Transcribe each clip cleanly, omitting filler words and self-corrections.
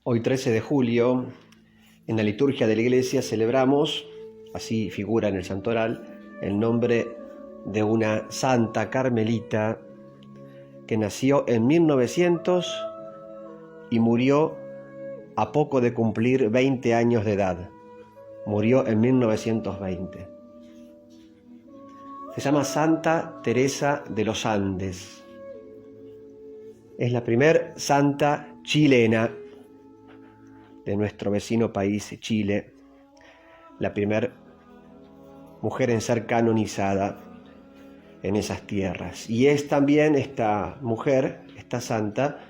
Hoy 13 de julio, en la liturgia de la Iglesia celebramos, así figura en el santoral, el nombre de una santa carmelita que nació en 1900 y murió a poco de cumplir 20 años de edad. Murió en 1920. Se llama Santa Teresa de los Andes. Es la primer santa chilena de nuestro vecino país, Chile, la primer mujer en ser canonizada en esas tierras. Y es también esta mujer, esta santa,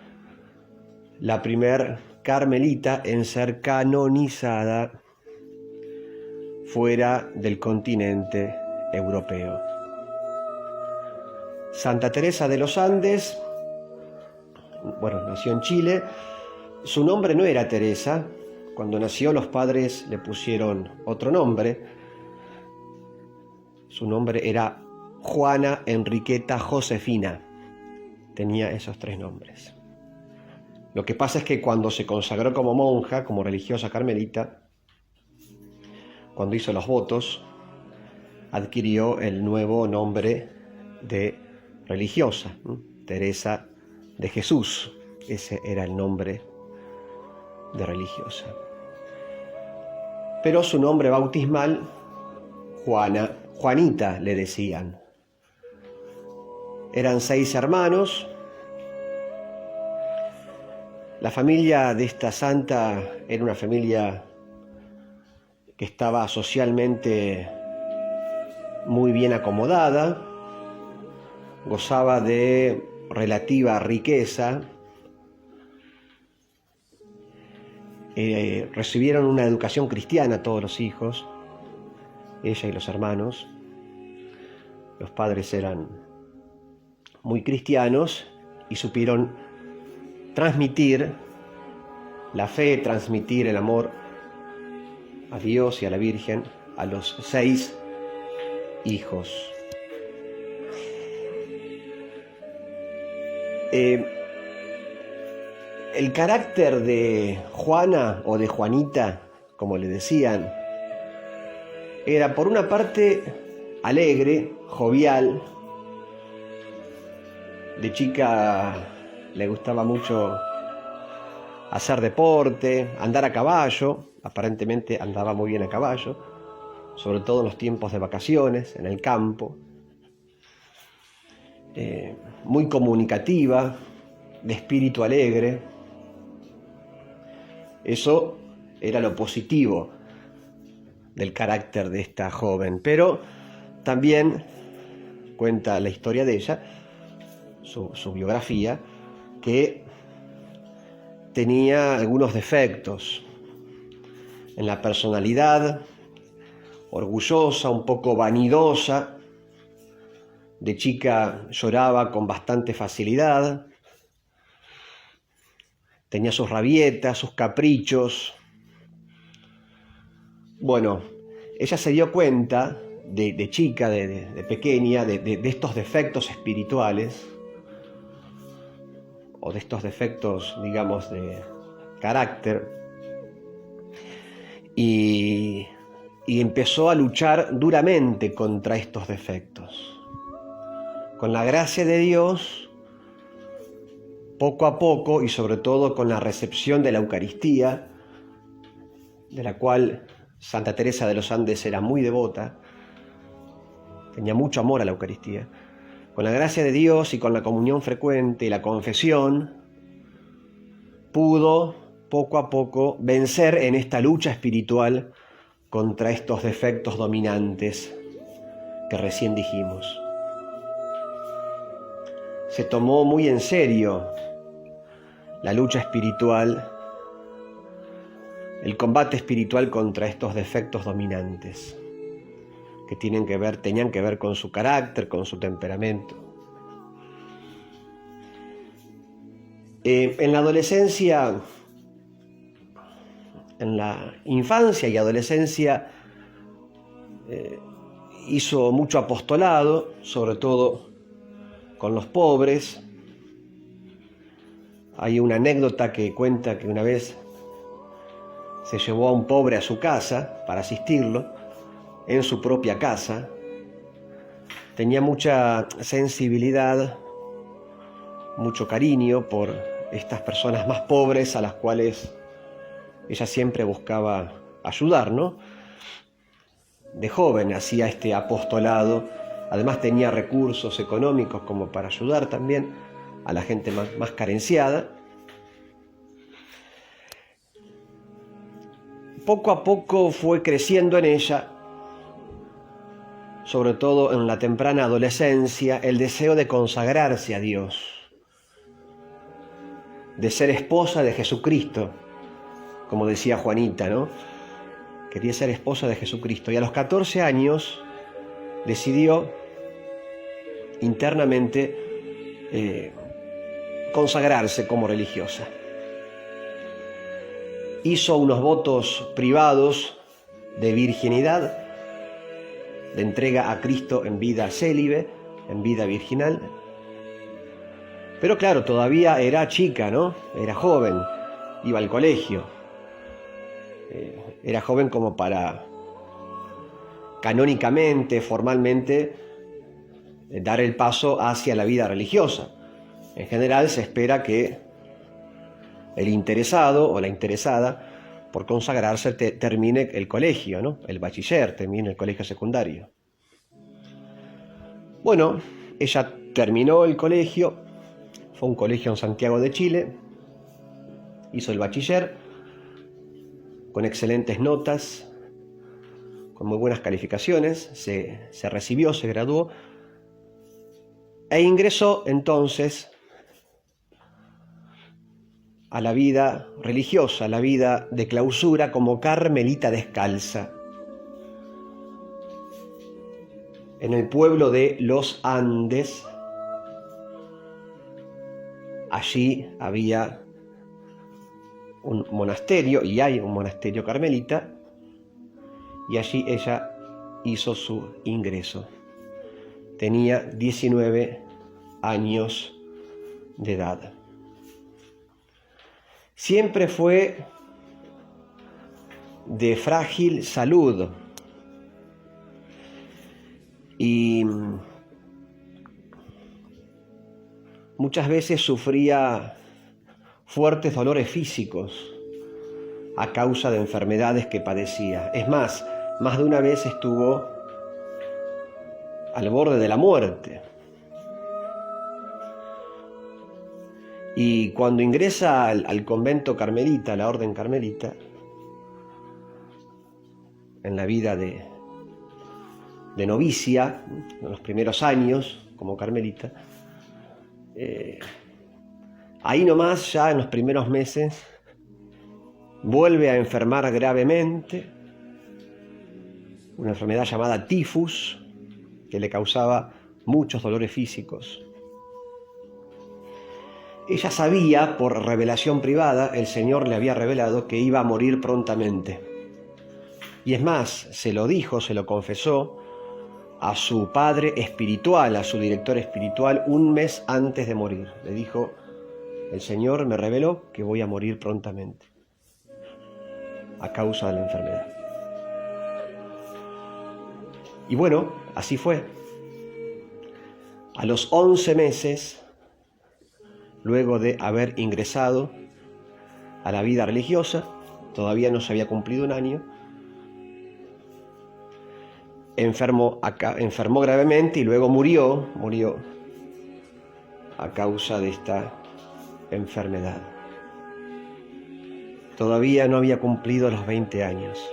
la primer carmelita en ser canonizada fuera del continente europeo. Santa Teresa de los Andes, nació en Chile. Su nombre no era Teresa. Cuando nació, los padres le pusieron otro nombre. Su nombre era Juana Enriqueta Josefina. Tenía esos 3 nombres. Lo que pasa es que cuando se consagró como monja, como religiosa carmelita, cuando hizo los votos, adquirió el nuevo nombre de religiosa, Teresa de Jesús. Ese era el nombre de religiosa. Pero su nombre bautismal, Juanita le decían. Eran 6 hermanos. La familia de esta santa era una familia que estaba socialmente muy bien acomodada, gozaba de relativa riqueza. Recibieron una educación cristiana todos los hijos, ella y los hermanos. Los padres eran muy cristianos y supieron transmitir la fe, transmitir el amor a Dios y a la Virgen a los 6 hijos. El carácter de Juana o de Juanita, como le decían, era por una parte alegre, jovial. De chica le gustaba mucho hacer deporte, andar a caballo. Aparentemente andaba muy bien a caballo, sobre todo en los tiempos de vacaciones, en el campo. Muy comunicativa, de espíritu alegre. Eso era lo positivo del carácter de esta joven, pero también cuenta la historia de ella, su biografía, que tenía algunos defectos en la personalidad, orgullosa, un poco vanidosa. De chica lloraba con bastante facilidad. Tenía sus rabietas, sus caprichos. Bueno, ella se dio cuenta de chica, de pequeña, de estos defectos espirituales, o de estos defectos, digamos, de carácter, y empezó a luchar duramente contra estos defectos. Con la gracia de Dios, poco a poco, y sobre todo con la recepción de la Eucaristía, de la cual Santa Teresa de los Andes era muy devota, tenía mucho amor a la Eucaristía. Con la gracia de Dios y con la comunión frecuente y la confesión, pudo poco a poco vencer en esta lucha espiritual contra estos defectos dominantes que recién dijimos. Se tomó muy en serio la lucha espiritual, el combate espiritual contra estos defectos dominantes que tenían que ver con su carácter, con su temperamento. En la adolescencia, en la infancia y adolescencia, hizo mucho apostolado, sobre todo con los pobres. Hay una anécdota que cuenta que una vez se llevó a un pobre a su casa para asistirlo, en su propia casa. Tenía mucha sensibilidad, mucho cariño por estas personas más pobres a las cuales ella siempre buscaba ayudar, ¿no? De joven hacía este apostolado, además tenía recursos económicos como para ayudar también a la gente más carenciada. Poco a poco fue creciendo en ella, sobre todo en la temprana adolescencia, el deseo de consagrarse a Dios, de ser esposa de Jesucristo, como decía Juanita, ¿no? Quería ser esposa de Jesucristo. Y a los 14 años decidió internamente consagrarse como religiosa. Hizo unos votos privados de virginidad, de entrega a Cristo en vida célibe, en vida virginal. Pero claro, todavía era chica, ¿no? Era joven, iba al colegio. Era joven como para canónicamente, formalmente, dar el paso hacia la vida religiosa. En general se espera que el interesado o la interesada por consagrarse termine el colegio, ¿no? El bachiller, termine el colegio secundario. Bueno, ella terminó el colegio, fue a un colegio en Santiago de Chile, hizo el bachiller con excelentes notas, con muy buenas calificaciones, se recibió, se graduó e ingresó entonces a la vida religiosa, a la vida de clausura como carmelita descalza. En el pueblo de Los Andes, allí había un monasterio, y hay un monasterio carmelita, y allí ella hizo su ingreso. Tenía 19 años de edad. Siempre fue de frágil salud y muchas veces sufría fuertes dolores físicos a causa de enfermedades que padecía. Es más de una vez estuvo al borde de la muerte. Y cuando ingresa al convento carmelita, a la orden carmelita, en la vida de novicia, en los primeros años como carmelita, ahí nomás, ya en los primeros meses, vuelve a enfermar gravemente, una enfermedad llamada tifus, que le causaba muchos dolores físicos. Ella sabía, por revelación privada, el Señor le había revelado que iba a morir prontamente. Y es más, se lo dijo, se lo confesó a su padre espiritual, a su director espiritual, un mes antes de morir. Le dijo, el Señor me reveló que voy a morir prontamente a causa de la enfermedad. Y bueno, así fue. A los 11 meses, luego de haber ingresado a la vida religiosa, todavía no se había cumplido un año, enfermó gravemente y luego murió a causa de esta enfermedad. Todavía no había cumplido los 20 años.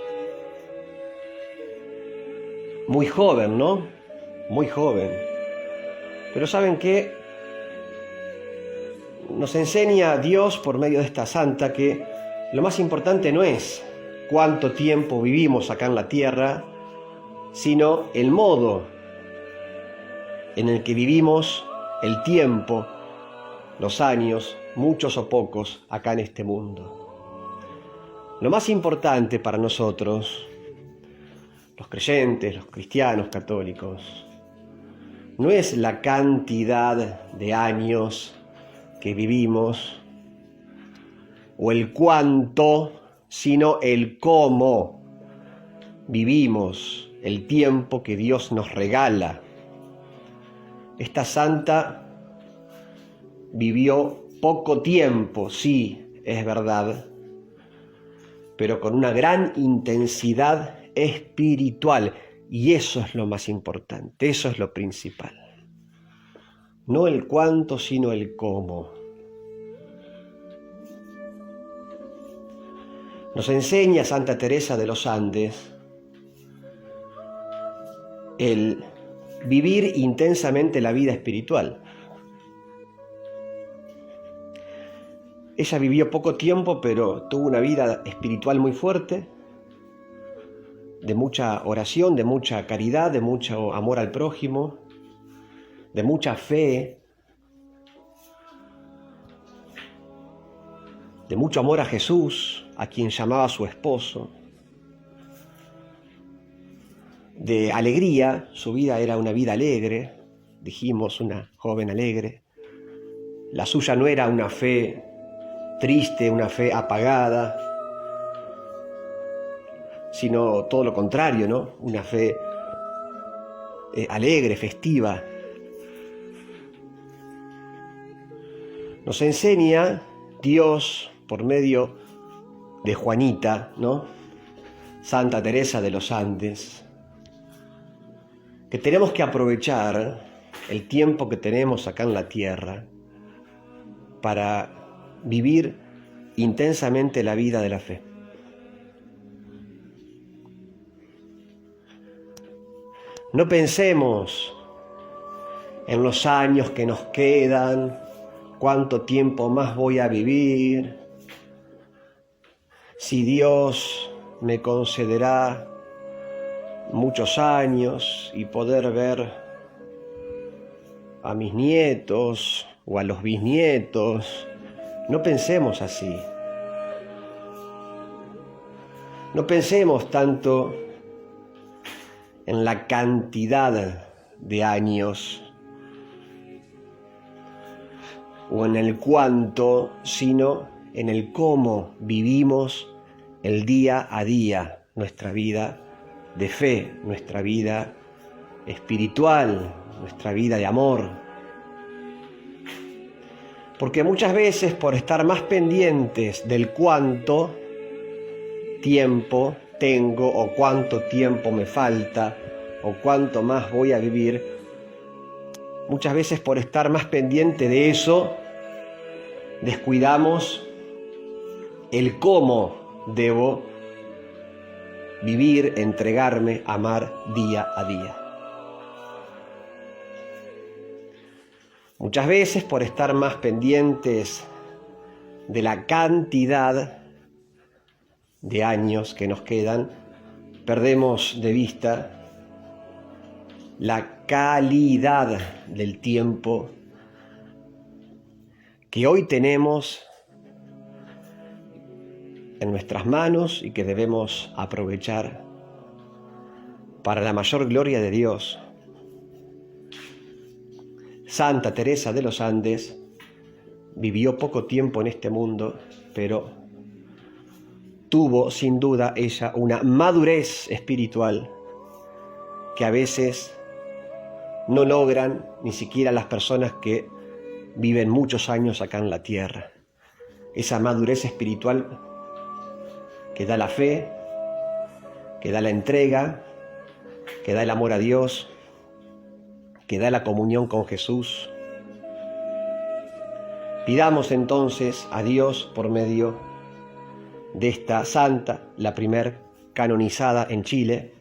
Muy joven, ¿no? Muy joven. Pero ¿saben qué? Nos enseña Dios por medio de esta santa que lo más importante no es cuánto tiempo vivimos acá en la tierra, sino el modo en el que vivimos el tiempo, los años, muchos o pocos, acá en este mundo. Lo más importante para nosotros, los creyentes, los cristianos católicos, no es la cantidad de años que vivimos o el cuánto sino el cómo vivimos el tiempo que Dios nos regala. Esta santa vivió poco tiempo, sí, es verdad, pero con una gran intensidad espiritual, y eso es lo más importante, eso es lo principal. No el cuánto, sino el cómo. Nos enseña Santa Teresa de los Andes el vivir intensamente la vida espiritual. Ella vivió poco tiempo, pero tuvo una vida espiritual muy fuerte, de mucha oración, de mucha caridad, de mucho amor al prójimo, de mucha fe, de mucho amor a Jesús, a quien llamaba su esposo, de alegría. Su vida era una vida alegre, dijimos, una joven alegre. La suya no era una fe triste, una fe apagada, sino todo lo contrario, ¿no? Una fe alegre, festiva. Nos enseña Dios por medio de Juanita, ¿no? Santa Teresa de los Andes, que tenemos que aprovechar el tiempo que tenemos acá en la tierra para vivir intensamente la vida de la fe. No pensemos en los años que nos quedan, cuánto tiempo más voy a vivir, si Dios me concederá muchos años y poder ver a mis nietos o a los bisnietos. No pensemos así. No pensemos tanto en la cantidad de años o en el cuánto, sino en el cómo vivimos el día a día, nuestra vida de fe, nuestra vida espiritual, nuestra vida de amor. Porque muchas veces, por estar más pendientes del cuánto tiempo tengo o cuánto tiempo me falta o cuánto más voy a vivir, muchas veces por estar más pendiente de eso, descuidamos el cómo debo vivir, entregarme, amar día a día. Muchas veces por estar más pendientes de la cantidad de años que nos quedan, perdemos de vista la calidad del tiempo que hoy tenemos en nuestras manos y que debemos aprovechar para la mayor gloria de Dios. Santa Teresa de los Andes vivió poco tiempo en este mundo, pero tuvo sin duda ella una madurez espiritual que a veces no logran ni siquiera las personas que viven muchos años acá en la tierra. Esa madurez espiritual que da la fe, que da la entrega, que da el amor a Dios, que da la comunión con Jesús. Pidamos entonces a Dios por medio de esta santa, la primer canonizada en Chile,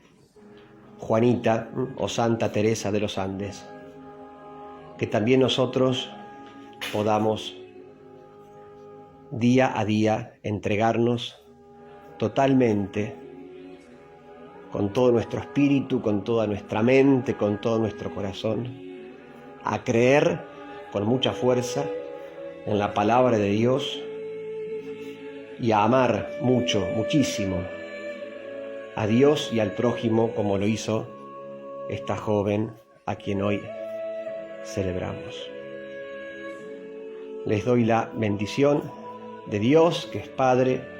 Juanita o Santa Teresa de los Andes, que también nosotros podamos día a día entregarnos totalmente, con todo nuestro espíritu, con toda nuestra mente, con todo nuestro corazón, a creer con mucha fuerza en la palabra de Dios y a amar mucho, muchísimo a Dios y al prójimo, como lo hizo esta joven a quien hoy celebramos. Les doy la bendición de Dios, que es Padre,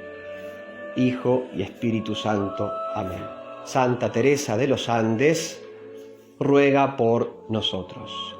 Hijo y Espíritu Santo. Amén. Santa Teresa de los Andes, ruega por nosotros.